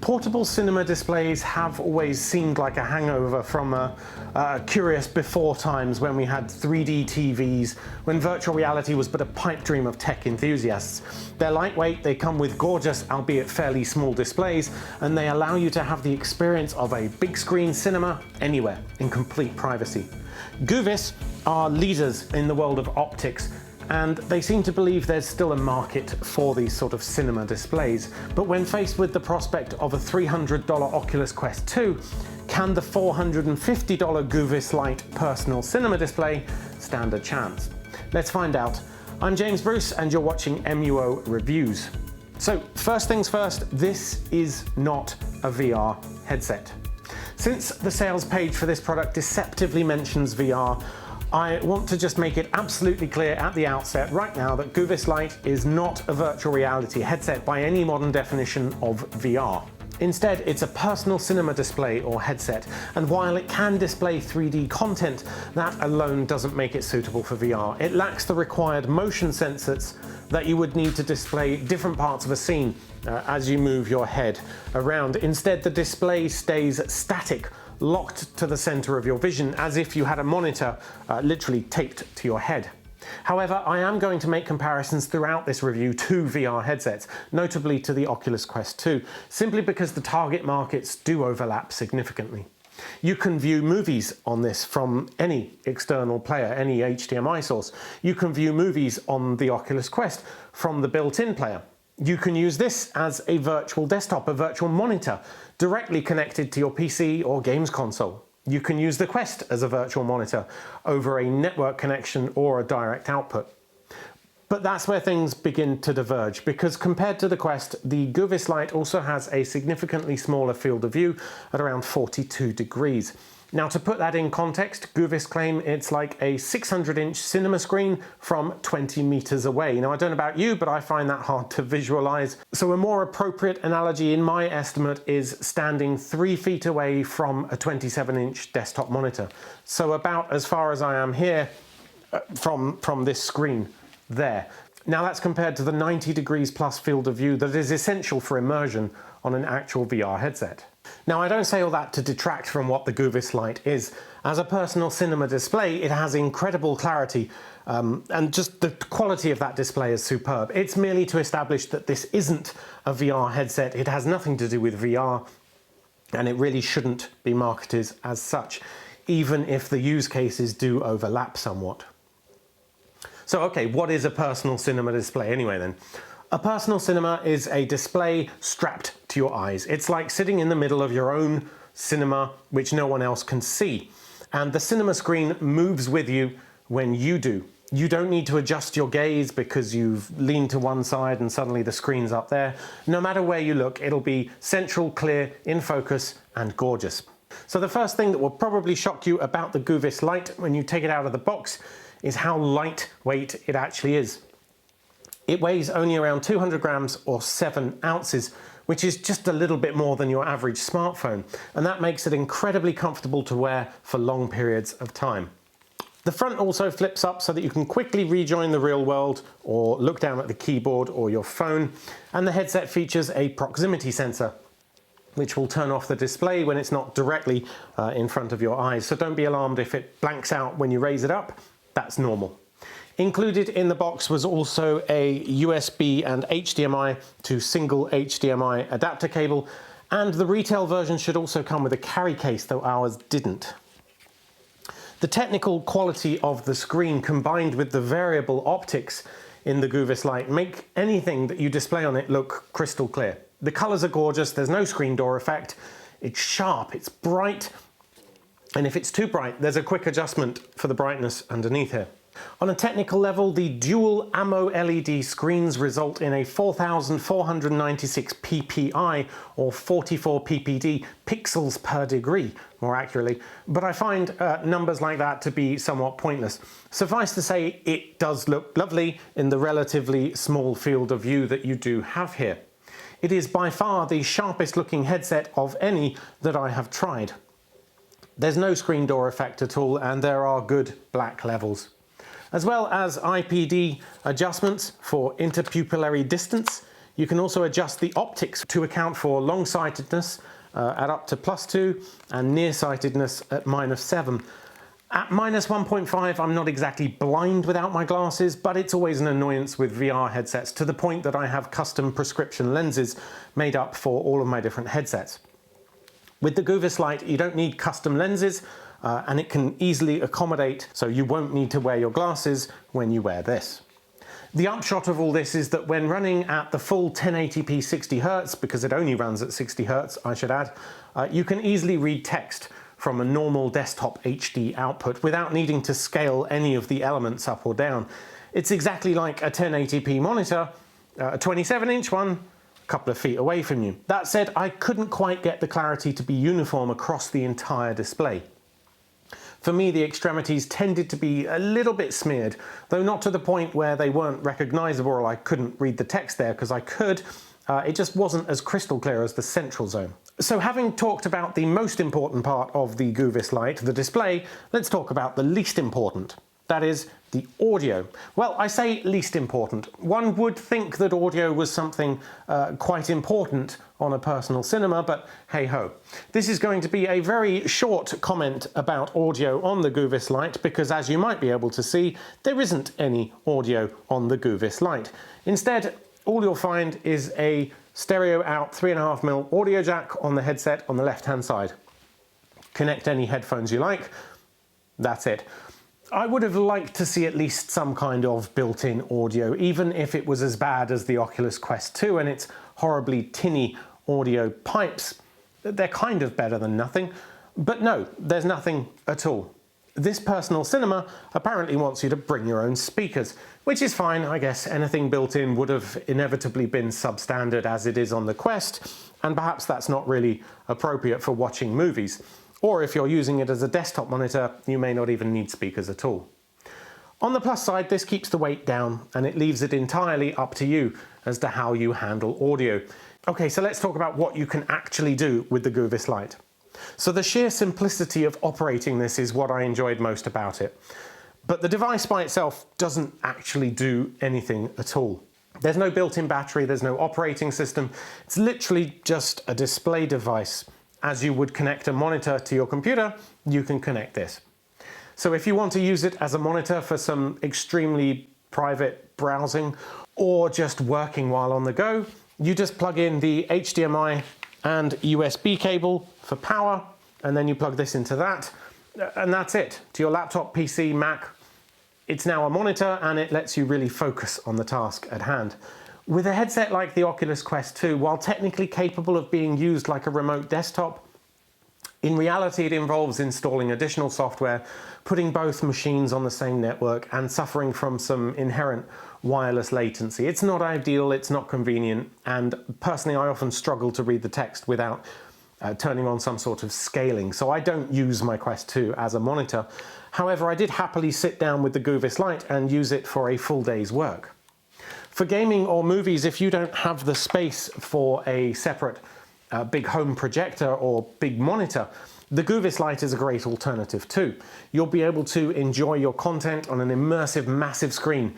Portable cinema displays have always seemed like a hangover from curious before times when we had 3D TVs, when virtual reality was but a pipe dream of tech enthusiasts. They're lightweight, they come with gorgeous, albeit fairly small displays, and they allow you to have the experience of a big screen cinema anywhere, in complete privacy. Goovis are leaders in the world of optics, and they seem to believe there's still a market for these sort of cinema displays. But when faced with the prospect of a $300 Oculus Quest 2, can the $450 Goovis Lite personal cinema display stand a chance? Let's find out. I'm James Bruce and you're watching MUO Reviews. So first things first, this is not a VR headset. Since the sales page for this product deceptively mentions VR, I want to just make it absolutely clear at the outset right now that Goovis Lite is not a virtual reality headset by any modern definition of VR. Instead, it's a personal cinema display or headset, and while it can display 3D content, that alone doesn't make it suitable for VR. It lacks the required motion sensors that you would need to display different parts of a scene as you move your head around. Instead, the display stays static, locked to the center of your vision, as if you had a monitor literally taped to your head. However, I am going to make comparisons throughout this review to VR headsets, notably to the Oculus Quest 2, simply because the target markets do overlap significantly. You can view movies on this from any external player, any HDMI source. You can view movies on the Oculus Quest from the built-in player. You can use this as a virtual desktop, a virtual monitor, directly connected to your PC or games console. You can use the Quest as a virtual monitor over a network connection or a direct output. But that's where things begin to diverge, because compared to the Quest, the Goovis Lite also has a significantly smaller field of view at around 42 degrees. Now, to put that in context, Goovis claim it's like a 600-inch cinema screen from 20 meters away. Now, I don't know about you, but I find that hard to visualize. So a more appropriate analogy, in my estimate, is standing 3 feet away from a 27-inch desktop monitor. So about as far as I am here from this screen there. Now, that's compared to the 90 degrees plus field of view that is essential for immersion on an actual VR headset. Now, I don't say all that to detract from what the Goovis Lite is. As a personal cinema display, it has incredible clarity, and just the quality of that display is superb. It's merely to establish that this isn't a VR headset. It has nothing to do with VR, and it really shouldn't be marketed as such, even if the use cases do overlap somewhat. So, okay, what is a personal cinema display anyway then? A personal cinema is a display strapped to your eyes. It's like sitting in the middle of your own cinema, which no one else can see. And the cinema screen moves with you when you do. You don't need to adjust your gaze because you've leaned to one side and suddenly the screen's up there. No matter where you look, it'll be central, clear, in focus, and gorgeous. So the first thing that will probably shock you about the Goovis Lite when you take it out of the box is how lightweight it actually is. It weighs only around 200 grams or 7 ounces, which is just a little bit more than your average smartphone, and that makes it incredibly comfortable to wear for long periods of time. The front also flips up so that you can quickly rejoin the real world or look down at the keyboard or your phone, and the headset features a proximity sensor, which will turn off the display when it's not directly in front of your eyes. So don't be alarmed if it blanks out when you raise it up. That's normal. Included in the box was also a USB and HDMI to single HDMI adapter cable, and the retail version should also come with a carry case, though ours didn't. The technical quality of the screen combined with the variable optics in the Goovis Lite make anything that you display on it look crystal clear. The colors are gorgeous, there's no screen door effect, it's sharp, it's bright, and if it's too bright, there's a quick adjustment for the brightness underneath here. On a technical level, the dual ammo LED screens result in a 4496 ppi, or 44 ppd, pixels per degree, more accurately, but I find numbers like that to be somewhat pointless. Suffice to say, it does look lovely in the relatively small field of view that you do have here. It is by far the sharpest looking headset of any that I have tried. There's no screen door effect at all, and there are good black levels. As well as IPD adjustments for interpupillary distance, You can also adjust the optics to account for long-sightedness at up to +2 and nearsightedness at -7. At -1.5, I'm not exactly blind without my glasses, but it's always an annoyance with VR headsets, to the point that I have custom prescription lenses made up for all of my different headsets. With the Goovis Lite, you don't need custom lenses, and it can easily accommodate, so you won't need to wear your glasses when you wear this. The upshot of all this is that when running at the full 1080p 60 Hz, because it only runs at 60 Hz, I should add, you can easily read text from a normal desktop HD output without needing to scale any of the elements up or down. It's exactly like a 1080p monitor, a 27-inch one, a couple of feet away from you. That said, I couldn't quite get the clarity to be uniform across the entire display. For me, the extremities tended to be a little bit smeared, though not to the point where they weren't recognizable or I couldn't read the text there, because I could. It just wasn't as crystal clear as the central zone. So having talked about the most important part of the Goovis Lite, the display, let's talk about the least important. That is, the audio. Well, I say least important. One would think that audio was something quite important on a personal cinema, but hey ho. This is going to be a very short comment about audio on the Goovis Lite, because as you might be able to see, there isn't any audio on the Goovis Lite. Instead, all you'll find is a stereo out 3.5mm audio jack on the headset on the left-hand side. Connect any headphones you like, that's it. I would have liked to see at least some kind of built-in audio, even if it was as bad as the Oculus Quest 2 and its horribly tinny audio pipes. They're kind of better than nothing, but no, there's nothing at all. This personal cinema apparently wants you to bring your own speakers, which is fine, I guess. Anything built in would have inevitably been substandard as it is on the Quest, and perhaps that's not really appropriate for watching movies. Or if you're using it as a desktop monitor, you may not even need speakers at all. On the plus side, this keeps the weight down, and it leaves it entirely up to you as to how you handle audio. Okay, so let's talk about what you can actually do with the Goovis Lite. So the sheer simplicity of operating this is what I enjoyed most about it. But the device by itself doesn't actually do anything at all. There's no built-in battery, there's no operating system. It's literally just a display device. As you would connect a monitor to your computer, you can connect this. So if you want to use it as a monitor for some extremely private browsing or just working while on the go, you just plug in the HDMI and USB cable for power, and then you plug this into that, and that's it. To your laptop, PC, Mac, it's now a monitor, and it lets you really focus on the task at hand. With a headset like the Oculus Quest 2, while technically capable of being used like a remote desktop, in reality it involves installing additional software, putting both machines on the same network, and suffering from some inherent wireless latency. It's not ideal, it's not convenient, and personally I often struggle to read the text without turning on some sort of scaling, so I don't use my Quest 2 as a monitor. However, I did happily sit down with the Goovis Lite and use it for a full day's work. For gaming or movies, if you don't have the space for a separate big home projector or big monitor, the Goovis Lite is a great alternative too. You'll be able to enjoy your content on an immersive, massive screen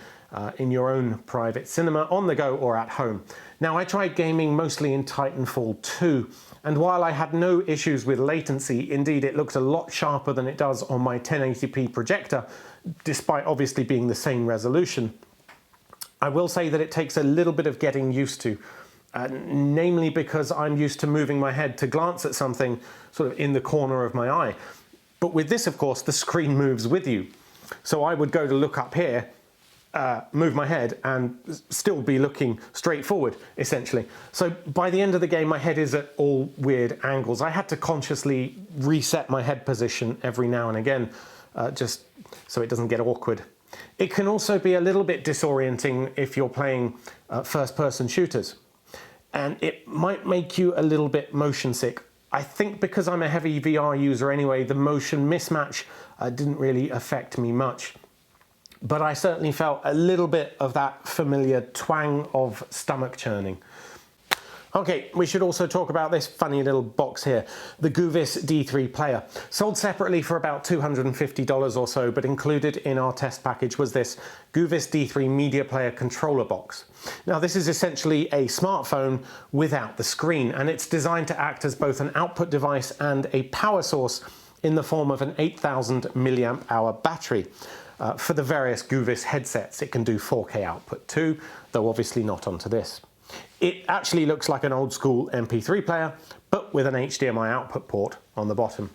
in your own private cinema, on the go or at home. Now, I tried gaming mostly in Titanfall 2, and while I had no issues with latency, indeed it looked a lot sharper than it does on my 1080p projector, despite obviously being the same resolution. I will say that it takes a little bit of getting used to, namely because I'm used to moving my head to glance at something sort of in the corner of my eye. But with this, of course, the screen moves with you. So I would go to look up here, move my head, and still be looking straight forward, essentially. So by the end of the game, my head is at all weird angles. I had to consciously reset my head position every now and again, just so it doesn't get awkward. It can also be a little bit disorienting if you're playing first-person shooters, and it might make you a little bit motion sick. I think because I'm a heavy VR user anyway, the motion mismatch didn't really affect me much. But I certainly felt a little bit of that familiar twang of stomach churning. Okay, we should also talk about this funny little box here, the Goovis D3 player. Sold separately for about $250 or so, but included in our test package was this Goovis D3 media player controller box. Now this is essentially a smartphone without the screen, and it's designed to act as both an output device and a power source in the form of an 8,000 milliamp hour battery. For the various Goovis headsets, it can do 4K output too, though obviously not onto this. It actually looks like an old school MP3 player, but with an HDMI output port on the bottom.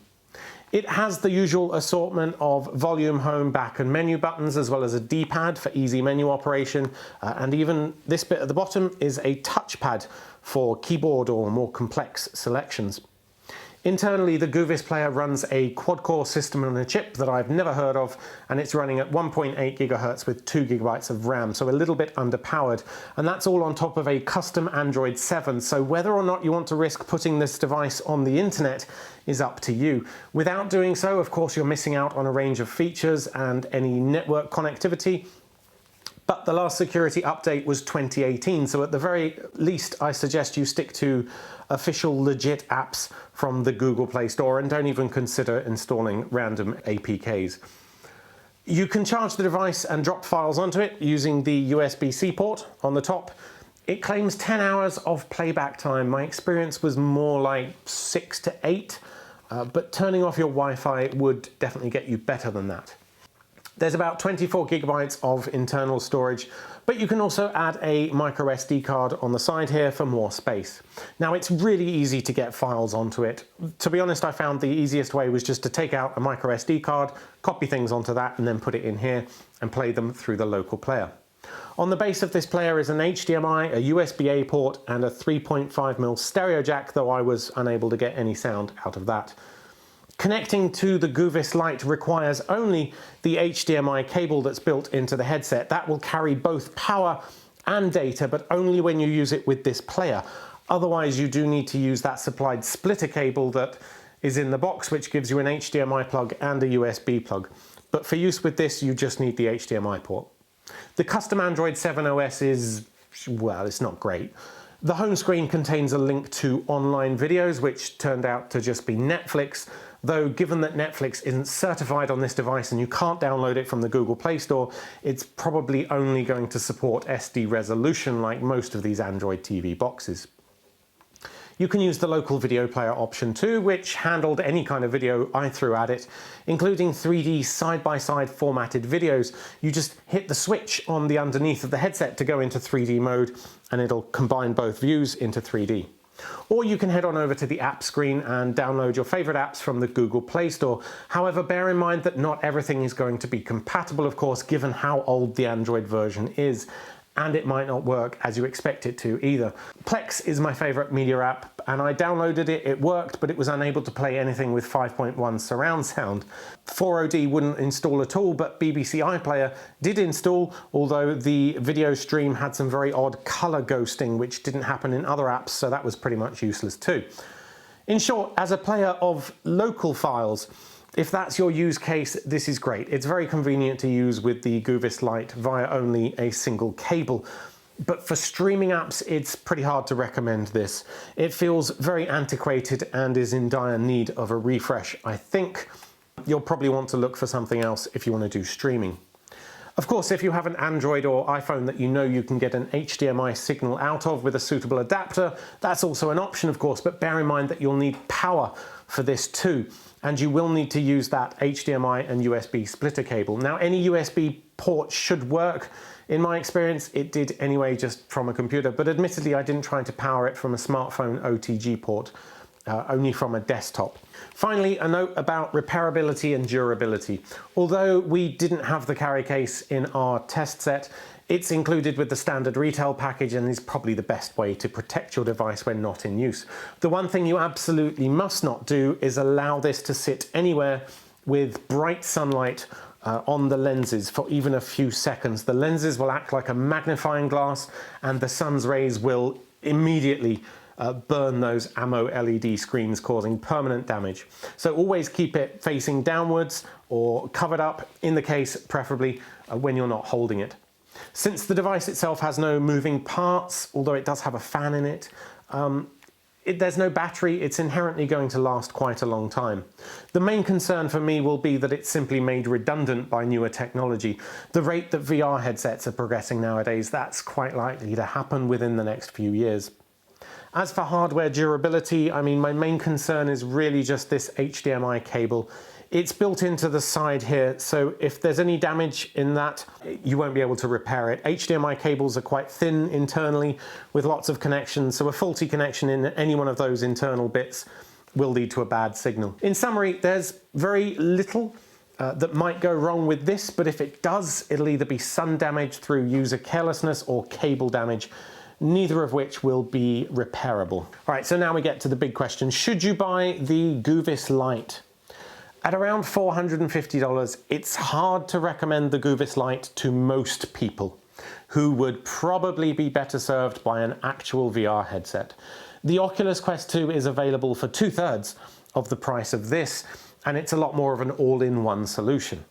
It has the usual assortment of volume, home, back and menu buttons, as well as a D-pad for easy menu operation, and even this bit at the bottom is a touchpad for keyboard or more complex selections. Internally, the Goovis player runs a quad-core system on a chip that I've never heard of, and it's running at 1.8 GHz with 2 GB of RAM, so a little bit underpowered. And that's all on top of a custom Android 7, so whether or not you want to risk putting this device on the internet is up to you. Without doing so, of course, you're missing out on a range of features and any network connectivity. But the last security update was 2018, so at the very least I suggest you stick to official legit apps from the Google Play Store and don't even consider installing random APKs. You can charge the device and drop files onto it using the USB-C port on the top. It claims 10 hours of playback time. My experience was more like 6 to 8, but turning off your Wi-Fi would definitely get you better than that. There's about 24 gigabytes of internal storage, but you can also add a micro SD card on the side here for more space. Now it's really easy to get files onto it. To be honest, I found the easiest way was just to take out a micro SD card, copy things onto that and then put it in here and play them through the local player. On the base of this player is an HDMI, a USB-A port and a 3.5mm stereo jack, though I was unable to get any sound out of that. Connecting to the Goovis Lite requires only the HDMI cable that's built into the headset. That will carry both power and data, but only when you use it with this player. Otherwise, you do need to use that supplied splitter cable that is in the box, which gives you an HDMI plug and a USB plug. But for use with this, you just need the HDMI port. The custom Android 7 OS is, well, it's not great. The home screen contains a link to online videos, which turned out to just be Netflix, though given that Netflix isn't certified on this device and you can't download it from the Google Play Store, it's probably only going to support SD resolution like most of these Android TV boxes. You can use the local video player option too, which handled any kind of video I threw at it, including 3D side-by-side formatted videos. You just hit the switch on the underneath of the headset to go into 3D mode, and it'll combine both views into 3D. Or you can head on over to the app screen and download your favorite apps from the Google Play Store. However, bear in mind that not everything is going to be compatible, of course, given how old the Android version is. And it might not work as you expect it to either. Plex is my favorite media app, and I downloaded it, it worked, but it was unable to play anything with 5.1 surround sound. 4OD wouldn't install at all, but BBC iPlayer did install, although the video stream had some very odd color ghosting, which didn't happen in other apps, so that was pretty much useless too. In short, as a player of local files, if that's your use case, this is great. It's very convenient to use with the Goovis Lite via only a single cable. But for streaming apps, it's pretty hard to recommend this. It feels very antiquated and is in dire need of a refresh, I think. You'll probably want to look for something else if you want to do streaming. Of course, if you have an Android or iPhone that you know you can get an HDMI signal out of with a suitable adapter, that's also an option, of course, but bear in mind that you'll need power for this too. And you will need to use that HDMI and USB splitter cable. Now, any USB port should work. In my experience, it did anyway, just from a computer, but admittedly, I didn't try to power it from a smartphone OTG port, only from a desktop. Finally, a note about repairability and durability. Although we didn't have the carry case in our test set, it's included with the standard retail package and is probably the best way to protect your device when not in use. The one thing you absolutely must not do is allow this to sit anywhere with bright sunlight on the lenses for even a few seconds. The lenses will act like a magnifying glass and the sun's rays will immediately burn those ammo LED screens, causing permanent damage. So always keep it facing downwards or covered up in the case, preferably when you're not holding it. Since the device itself has no moving parts, although it does have a fan in it, There's no battery, it's inherently going to last quite a long time. The main concern for me will be that it's simply made redundant by newer technology. The rate that VR headsets are progressing nowadays, that's quite likely to happen within the next few years. As for hardware durability, I mean, my main concern is really just this HDMI cable. It's built into the side here, so if there's any damage in that, you won't be able to repair it. HDMI cables are quite thin internally with lots of connections, so a faulty connection in any one of those internal bits will lead to a bad signal. In summary, there's very little that might go wrong with this, but if it does, it'll either be sun damage through user carelessness or cable damage, neither of which will be repairable. All right, so now we get to the big question. Should you buy the Goovis Lite? At around $450, it's hard to recommend the Goovis Lite to most people who would probably be better served by an actual VR headset. The Oculus Quest 2 is available for 2/3 of the price of this, and it's a lot more of an all-in-one solution.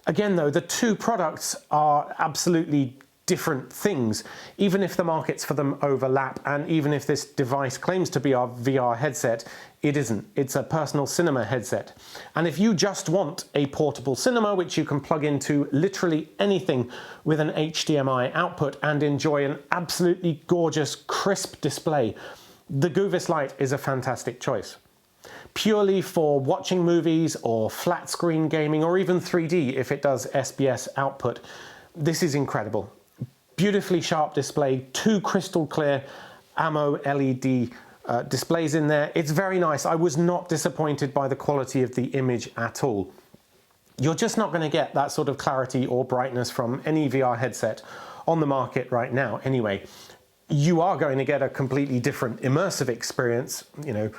Again though, the two products are absolutely different things, even if the markets for them overlap, and even if this device claims to be our VR headset, it isn't. It's a personal cinema headset. And if you just want a portable cinema which you can plug into literally anything with an HDMI output and enjoy an absolutely gorgeous, crisp display, the Goovis Lite is a fantastic choice. Purely for watching movies or flat screen gaming or even 3D if it does SBS output, this is incredible. Beautifully sharp display, two crystal clear AMO LED displays in there. It's very nice. I was not disappointed by the quality of the image at all. You're just not going to get that sort of clarity or brightness from any VR headset on the market right now anyway. You are going to get a completely different immersive experience, you know,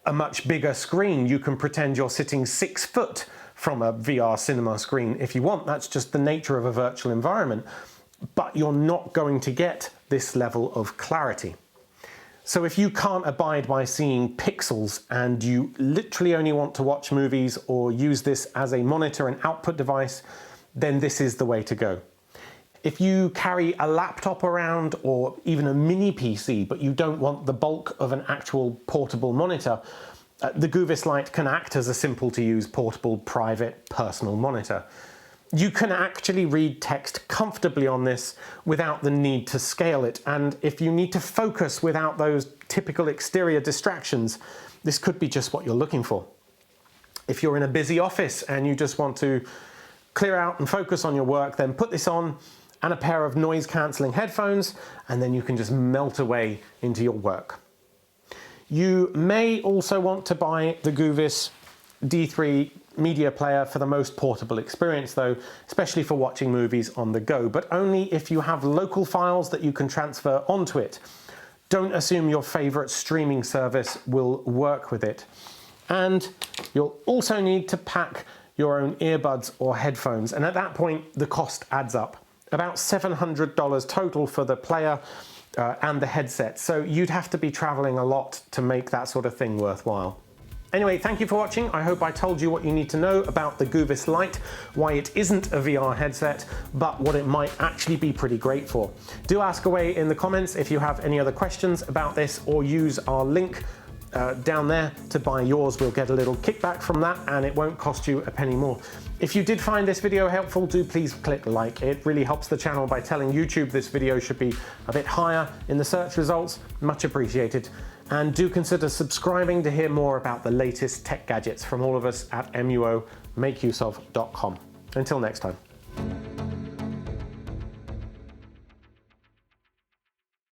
a much bigger screen. You can pretend you're sitting 6 foot from a VR cinema screen if you want. That's just the nature of a virtual environment. But you're not going to get this level of clarity. So if you can't abide by seeing pixels and you literally only want to watch movies or use this as a monitor and output device, then this is the way to go. If you carry a laptop around or even a mini PC, but you don't want the bulk of an actual portable monitor, the Goovis Lite can act as a simple to use portable, private, personal monitor. You can actually read text comfortably on this without the need to scale it, and if you need to focus without those typical exterior distractions, this could be just what you're looking for. If you're in a busy office and you just want to clear out and focus on your work, then put this on and a pair of noise-cancelling headphones, and then you can just melt away into your work. You may also want to buy the Goovis D3 media player for the most portable experience though, especially for watching movies on the go, but only if you have local files that you can transfer onto it. Don't assume your favorite streaming service will work with it. And you'll also need to pack your own earbuds or headphones, and at that point the cost adds up. About $700 total for the player and the headset, so you'd have to be traveling a lot to make that sort of thing worthwhile. Anyway, thank you for watching. I hope I told you what you need to know about the Goovis Lite, why it isn't a VR headset, but what it might actually be pretty great for. Do ask away in the comments if you have any other questions about this, or use our link down there to buy yours. We'll get a little kickback from that and it won't cost you a penny more. If you did find this video helpful, do please click like. It really helps the channel by telling YouTube this video should be a bit higher in the search results. Much appreciated. And do consider subscribing to hear more about the latest tech gadgets from all of us at MUOmakeuseof.com. Until next time.